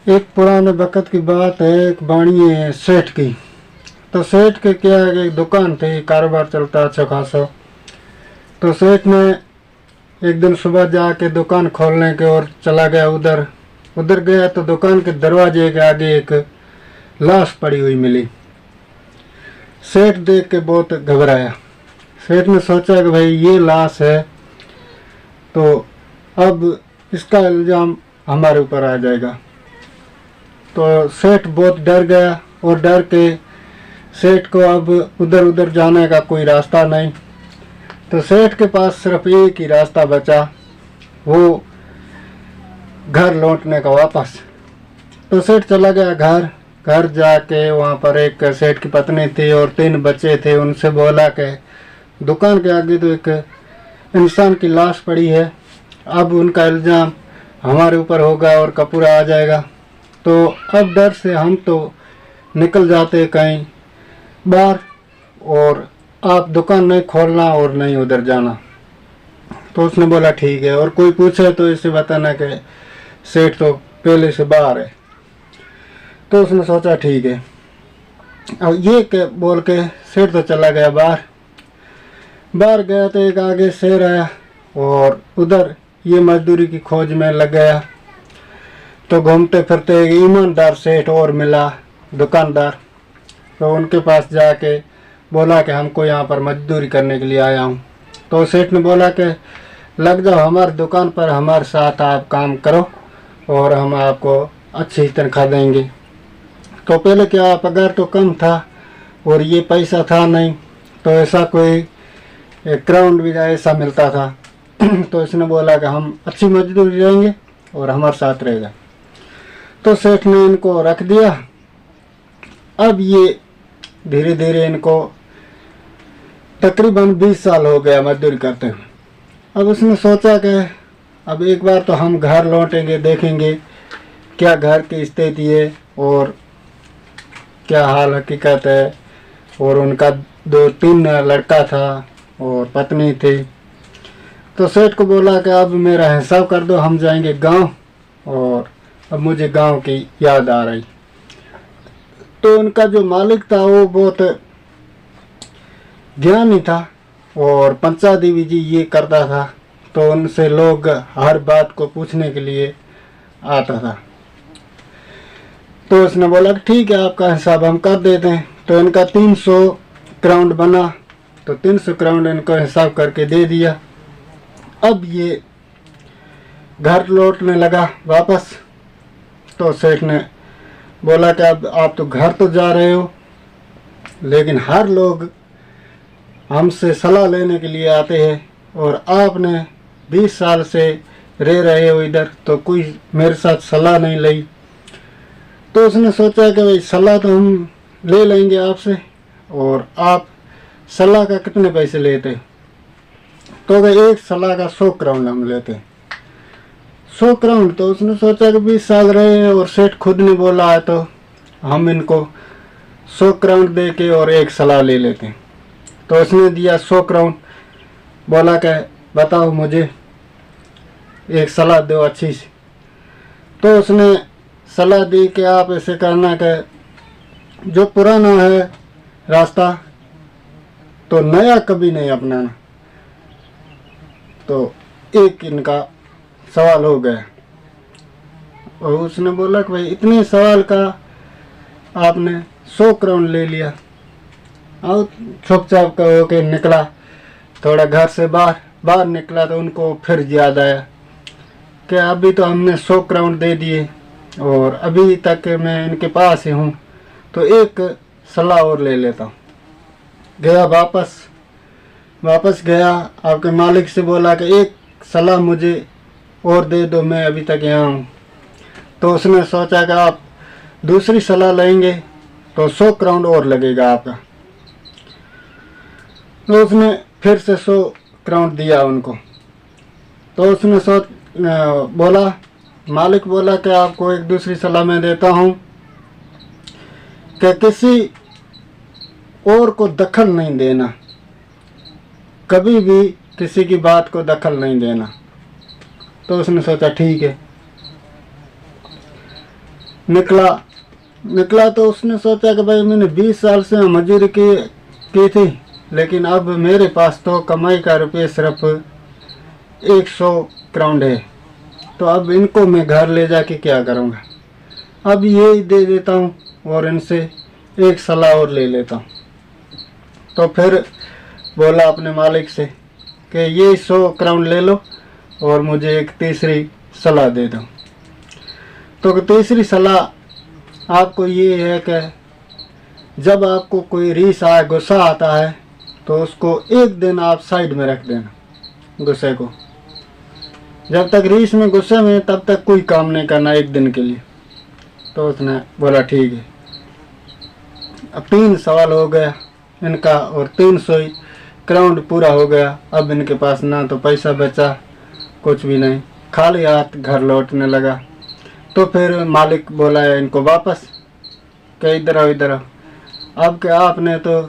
एक पुराने वक्त की बात है, एक बाणी है सेठ की। तो सेठ के क्या है, एक दुकान थी, कारोबार चलता अच्छा खासा। तो सेठ ने एक दिन सुबह जाके दुकान खोलने के और चला गया उधर। उधर गया तो दुकान के दरवाजे के आगे एक लाश पड़ी हुई मिली। सेठ देख के बहुत घबराया। सेठ ने सोचा कि भाई ये लाश है तो अब इसका इल्ज़ाम हमारे ऊपर आ जाएगा। तो सेठ बहुत डर गया और डर के सेठ को अब उधर उधर जाने का कोई रास्ता नहीं। तो सेठ के पास सिर्फ एक ही रास्ता बचा, वो घर लौटने का वापस। तो सेठ चला गया घर। घर जाके वहाँ पर एक सेठ की पत्नी थी और 3 बच्चे थे। उनसे बोला कि दुकान के आगे तो एक इंसान की लाश पड़ी है, अब उनका इल्ज़ाम हमारे ऊपर होगा और कपूरा आ जाएगा। तो अब डर से हम तो निकल जाते कहीं बाहर, और आप दुकान नहीं खोलना और नहीं उधर जाना। तो उसने बोला ठीक है, और कोई पूछे तो इसे बताना कि सेठ तो पहले से बाहर है। तो उसने सोचा ठीक है। अब ये के बोल के सेठ तो चला गया बाहर। बाहर गया तो एक आगे शेर आया और उधर ये मजदूरी की खोज में लग गया। तो घूमते फिरते एक ईमानदार सेठ और मिला, दुकानदार। तो उनके पास जाके बोला कि हमको यहाँ पर मजदूरी करने के लिए आया हूँ। तो सेठ ने बोला कि लग जाओ हमारी दुकान पर, हमारे साथ आप काम करो और हम आपको अच्छी तनख्वाह देंगे। तो पहले क्या पगार तो कम था और ये पैसा था नहीं, तो ऐसा कोई क्राउंड भी ऐसा मिलता था। तो इसने बोला कि हम अच्छी मजदूरी देंगे और हमारे साथ रहेगा। तो सेठ ने इनको रख दिया। अब ये धीरे धीरे इनको तकरीबन 20 साल हो गया मजदूरी करते हुए। अब उसने सोचा कि अब एक बार तो हम घर लौटेंगे, देखेंगे क्या घर की स्थिति है और क्या हाल हकीकत है। और उनका 2-3 लड़का था और पत्नी थी। तो सेठ को बोला कि अब मेरा हिसाब कर दो, हम जाएंगे गांव, और अब मुझे गांव की याद आ रही। तो उनका जो मालिक था वो बहुत ज्ञानी था और पंचायती भी जी ये करता था। तो उनसे लोग हर बात को पूछने के लिए आता था। तो उसने बोला ठीक है, आपका हिसाब हम कर देते हैं। तो इनका 300 क्राउंड बना। तो 300 क्राउंड इनको हिसाब करके दे दिया। अब ये घर लौटने लगा वापस। तो सेठ ने बोला कि अब आप तो घर तो जा रहे हो, लेकिन हर लोग हमसे सलाह लेने के लिए आते हैं और आपने 20 साल से रह रहे हो इधर, तो कोई मेरे साथ सलाह नहीं ली। तो उसने सोचा कि भाई सलाह तो हम ले लेंगे आपसे, और आप सलाह का कितने पैसे लेते? तो भाई एक सलाह का 100 क्राउंड हम लेते। 100 क्राउंड। तो उसने सोचा कि 20 साल रहे हैं और सेठ खुद ने बोला है तो हम इनको 100 क्राउंड दे के और एक सलाह ले लेते हैं। तो उसने दिया 100 क्राउंड। बोला कि बताओ मुझे एक सलाह दो अच्छी सी। तो उसने सलाह दी कि आप ऐसे करना कि जो पुराना है रास्ता तो नया कभी नहीं अपनाना। तो एक इनका सवाल हो गया। और उसने बोला कि भाई इतने सवाल का आपने 100 क्राउंड ले लिया। और चुपचाप का होके निकला, थोड़ा घर से बाहर निकला। तो उनको फिर याद आया कि अभी तो हमने 100 क्राउंड दे दिए और अभी तक मैं इनके पास ही हूँ, तो एक सलाह और ले लेता हूँ। गया वापस गया, आपके मालिक से बोला कि एक सलाह मुझे और दे दो, मैं अभी तक यहाँ हूँ। तो उसने सोचा कि आप दूसरी सलाह लेंगे तो 100 क्राउंड और लगेगा आपका। तो उसने फिर से 100 क्राउंड दिया उनको। तो उसने बोला, मालिक बोला कि आपको एक दूसरी सलाह मैं देता हूँ कि किसी और को दखल नहीं देना, कभी भी किसी की बात को दखल नहीं देना। तो उसने सोचा ठीक है। निकला तो उसने सोचा कि भाई मैंने 20 साल से मजदूरी की थी, लेकिन अब मेरे पास तो कमाई का रुपये सिर्फ 100 क्राउन है, तो अब इनको मैं घर ले जाके क्या करूँगा, अब ये दे देता हूँ और इनसे एक सलाह और ले लेता हूँ। तो फिर बोला अपने मालिक से कि ये 100 क्राउन ले लो और मुझे एक तीसरी सलाह दे दो। तो तीसरी सलाह आपको ये है कि जब आपको कोई रीस आए, गुस्सा आता है, तो उसको एक दिन आप साइड में रख देना गुस्से को। जब तक रीस में, गुस्से में, तब तक कोई काम नहीं करना एक दिन के लिए। तो उसने बोला ठीक है। अब 3 सवाल हो गया इनका और 300 क्राउन पूरा हो गया। अब इनके पास ना तो पैसा बचा, कुछ भी नहीं, खाली हाथ घर लौटने लगा। तो फिर मालिक बोला है इनको वापस कि इधर आओ, इधर आओ। अब क्या, आपने तो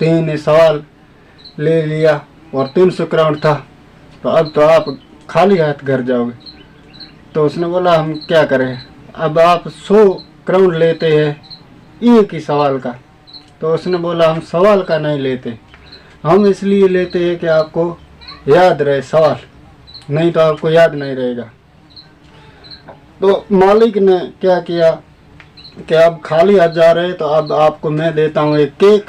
3 सवाल ले लिया और 300 क्राउन था, तो अब तो आप खाली हाथ घर जाओगे। तो उसने बोला हम क्या करें, अब आप 100 क्राउन लेते हैं एक ही सवाल का। तो उसने बोला हम सवाल का नहीं लेते, हम इसलिए लेते हैं कि आपको याद रहे सवाल, नहीं तो आपको याद नहीं रहेगा। तो मालिक ने क्या किया कि अब खाली हाथ जा रहे, तो अब आपको मैं देता हूँ एक केक,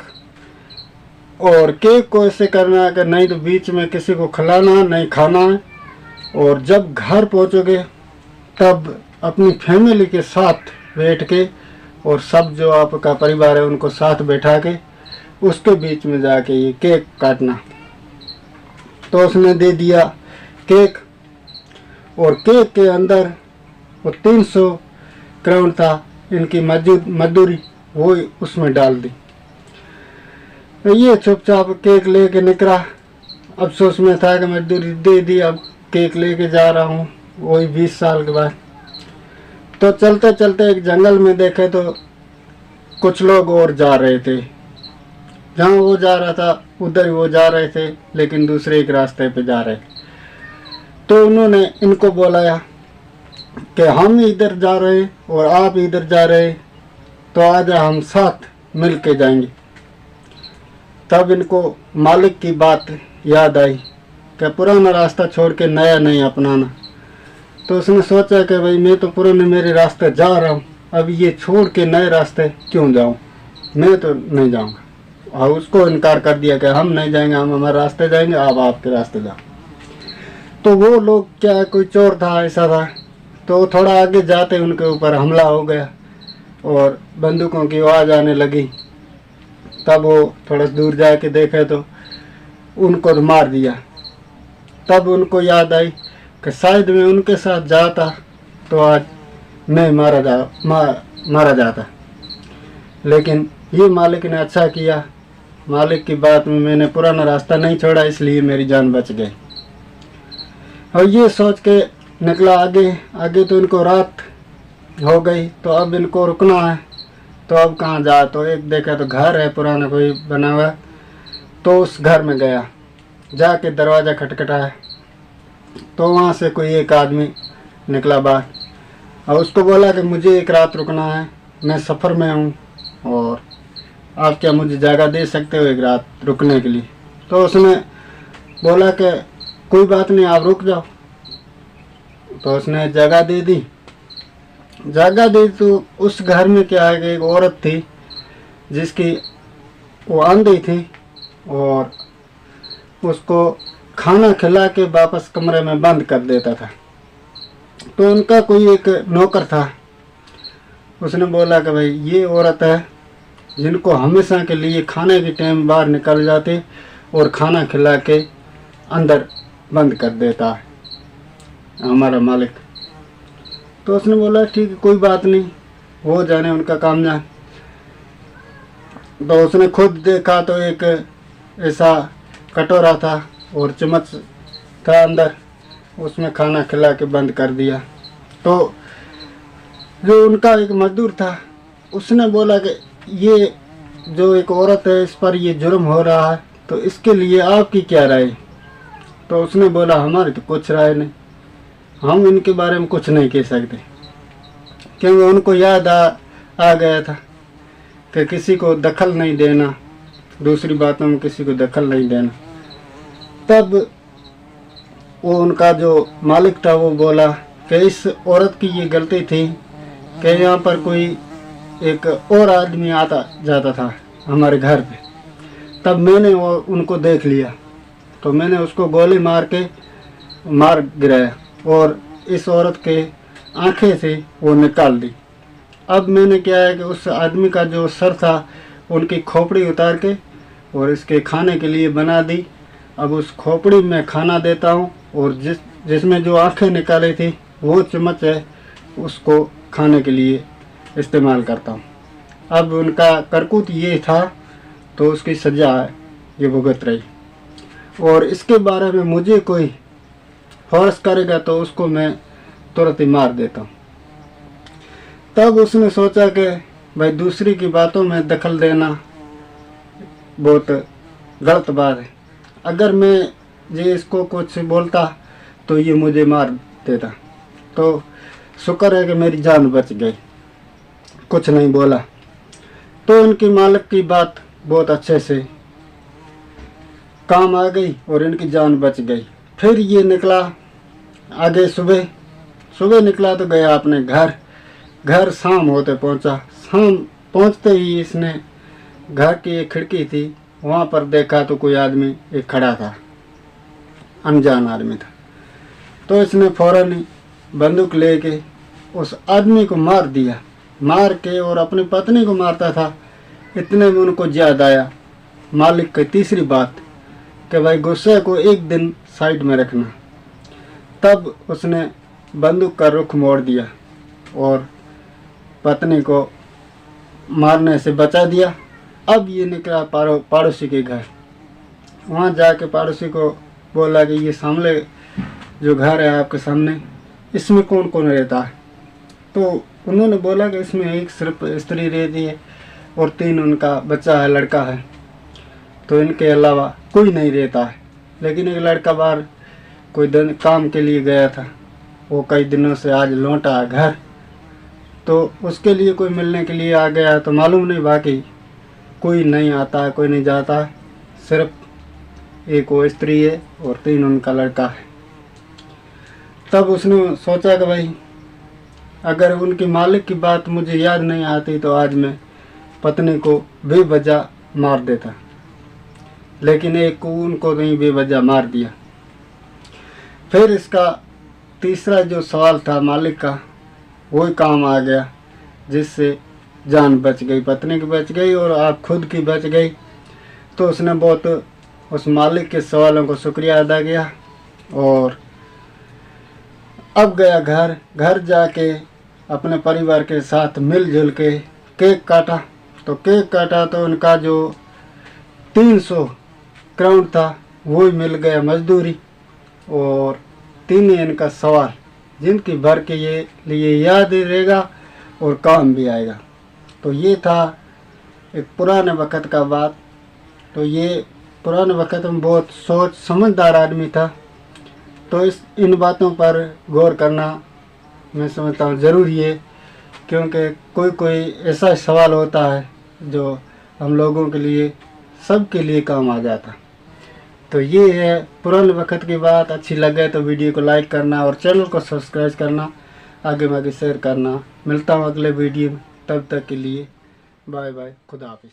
और केक को ऐसे करना है कि नहीं तो बीच में किसी को खिलाना नहीं, खाना है। और जब घर पहुँचोगे तब अपनी फैमिली के साथ बैठ के, और सब जो आपका परिवार है उनको साथ बैठा के उसके बीच में जाके ये केक काटना। तो उसने दे दिया केक, और केक के अंदर वो 300 क्राउन था इनकी मजदूरी, वो उसमें डाल दी। तो ये चुपचाप केक लेके निकला। अफसोस में था कि मजदूरी दे दी, अब केक लेके जा रहा हूँ वही 20 साल के बाद। तो चलते चलते एक जंगल में देखे तो कुछ लोग और जा रहे थे, जहाँ वो जा रहा था उधर वो जा रहे थे, लेकिन दूसरे एक रास्ते पे जा रहे। तो उन्होंने इनको बुलाया कि हम इधर जा रहे और आप इधर जा रहे, तो आज हम साथ मिल के जाएंगे। तब इनको मालिक की बात याद आई कि पुराना रास्ता छोड़ के नया नहीं अपनाना। तो उसने सोचा कि भाई मैं तो पुराने मेरे रास्ते जा रहा हूँ, अब ये छोड़ के नए रास्ते क्यों जाऊँ, मैं तो नहीं जाऊँगा। और उसको इनकार कर दिया कि हम नहीं जाएंगे, हम हमारे रास्ते जाएंगे, आप आपके रास्ते जाओ। तो वो लोग क्या, कोई चोर था ऐसा था, तो थोड़ा आगे जाते उनके ऊपर हमला हो गया और बंदूकों की आवाज़ आने लगी। तब वो थोड़ा दूर जाके देखे तो उनको तो मार दिया। तब उनको याद आई कि शायद मैं उनके साथ जाता तो आज मैं मारा जाता। लेकिन ये मालिक ने अच्छा किया, मालिक की बात में मैंने पुराना रास्ता नहीं छोड़ा, इसलिए मेरी जान बच गई। और ये सोच के निकला आगे। आगे तो इनको रात हो गई, तो अब इनको रुकना है, तो अब कहाँ जा। तो एक देखा तो घर है पुराना कोई बना हुआ, तो उस घर में गया, जाके दरवाज़ा खटखटाया। तो वहाँ से कोई एक आदमी निकला बाहर और उसको बोला कि मुझे एक रात रुकना है, मैं सफ़र में हूँ और आप क्या मुझे जगह दे सकते हो एक रात रुकने के लिए। तो उसने बोला कि कोई बात नहीं, आप रुक जाओ। तो उसने जगह दे दी। तो उस घर में क्या है कि एक औरत थी जिसकी वो अंधी थी, और उसको खाना खिला के वापस कमरे में बंद कर देता था। तो उनका कोई एक नौकर था, उसने बोला कि भाई ये औरत है जिनको हमेशा के लिए खाने के टाइम बाहर निकल जाते और खाना खिला के अंदर बंद कर देता है हमारा मालिक। तो उसने बोला ठीक है, कोई बात नहीं, वो जाने उनका काम जाने। तो उसने खुद देखा तो एक ऐसा कटोरा था और चम्मच था अंदर, उसमें खाना खिला के बंद कर दिया। तो जो उनका एक मजदूर था उसने बोला कि ये जो एक औरत है इस पर ये जुर्म हो रहा है, तो इसके लिए आपकी क्या राय। तो उसने बोला हमारी तो कुछ राय नहीं, हम इनके बारे में कुछ नहीं कह सकते। क्योंकि उनको याद आ गया था कि किसी को दखल नहीं देना, दूसरी बातों में किसी को दखल नहीं देना। तब वो उनका जो मालिक था वो बोला कि इस औरत की ये गलती थी कि यहाँ पर कोई एक और आदमी आता जाता था हमारे घर पे। तब मैंने वो उनको देख लिया तो मैंने उसको गोली मार गिराया और इस औरत के आंखें से वो निकाल दी। अब मैंने क्या है कि उस आदमी का जो सर था उनकी खोपड़ी उतार के और इसके खाने के लिए बना दी। अब उस खोपड़ी में खाना देता हूँ और जिसमें जो आंखें निकाली थी वो चम्मच है उसको खाने के लिए इस्तेमाल करता हूँ। अब उनका करतूत ये था तो उसकी सज़ा ये भुगत रही, और इसके बारे में मुझे कोई फोर्स करेगा तो उसको मैं तुरंत ही मार देता हूँ। तब उसने सोचा कि भाई दूसरी की बातों में दखल देना बहुत गलत बात है, अगर मैं ये इसको कुछ बोलता तो ये मुझे मार देता। तो शुक्र है कि मेरी जान बच गई, कुछ नहीं बोला। तो उनकी मालिक की बात बहुत अच्छे से काम आ गई और इनकी जान बच गई। फिर ये निकला आगे, सुबह निकला तो गया अपने घर शाम होते पहुंचा। शाम पहुंचते ही इसने घर की एक खिड़की थी वहाँ पर देखा तो कोई आदमी एक खड़ा था, अनजान आदमी था। तो इसने फौरन ही बंदूक लेके उस आदमी को मार दिया, मार के और अपनी पत्नी को मारता था। इतने में उनको याद आया मालिक की तीसरी बात कि भाई गुस्से को एक दिन साइड में रखना। तब उसने बंदूक का रुख मोड़ दिया और पत्नी को मारने से बचा दिया। अब ये निकला पड़ोसी के घर। वहाँ जाके पड़ोसी को बोला कि ये सामने जो घर है आपके सामने, इसमें कौन कौन रहता है? तो उन्होंने बोला कि इसमें एक सिर्फ स्त्री रहती है और 3 उनका बच्चा है, लड़का है, तो इनके अलावा कोई नहीं रहता है। लेकिन एक लड़का बाहर कोई दिन काम के लिए गया था, वो कई दिनों से आज लौटा घर, तो उसके लिए कोई मिलने के लिए आ गया। तो मालूम नहीं, बाकी कोई नहीं आता है, कोई नहीं जाता है, सिर्फ एक वो स्त्री है और 3 उनका लड़का है। तब उसने सोचा कि भाई अगर उनकी मालिक की बात मुझे याद नहीं आती तो आज मैं पत्नी को बेवजह मार देता, लेकिन एक को उनको नहीं बेवजह मार दिया। फिर इसका तीसरा जो सवाल था मालिक का, वही काम आ गया, जिससे जान बच गई, पत्नी की बच गई और आप खुद की बच गई। तो उसने बहुत उस मालिक के सवालों को शुक्रिया अदा किया और अब गया घर जाके अपने परिवार के साथ मिलजुल के केक काटा। तो उनका जो 300 क्राउन था वो ही मिल गया मजदूरी, और 3 इनका सवाल जिनकी भर के लिए याद ही रहेगा और काम भी आएगा। तो ये था एक पुराने वक़्त का बात। तो ये पुराने वक़्त में बहुत सोच समझदार आदमी था। तो इन बातों पर गौर करना मैं समझता हूँ ज़रूरी है, क्योंकि कोई ऐसा सवाल होता है जो हम लोगों के लिए, सबके लिए काम आ जाता। तो ये है पुराने वक़्त की बात। अच्छी लगे तो वीडियो को लाइक करना और चैनल को सब्सक्राइब करना, आगे शेयर करना। मिलता हूँ अगले वीडियो में, तब तक के लिए बाय बाय, खुदा हाफिज़।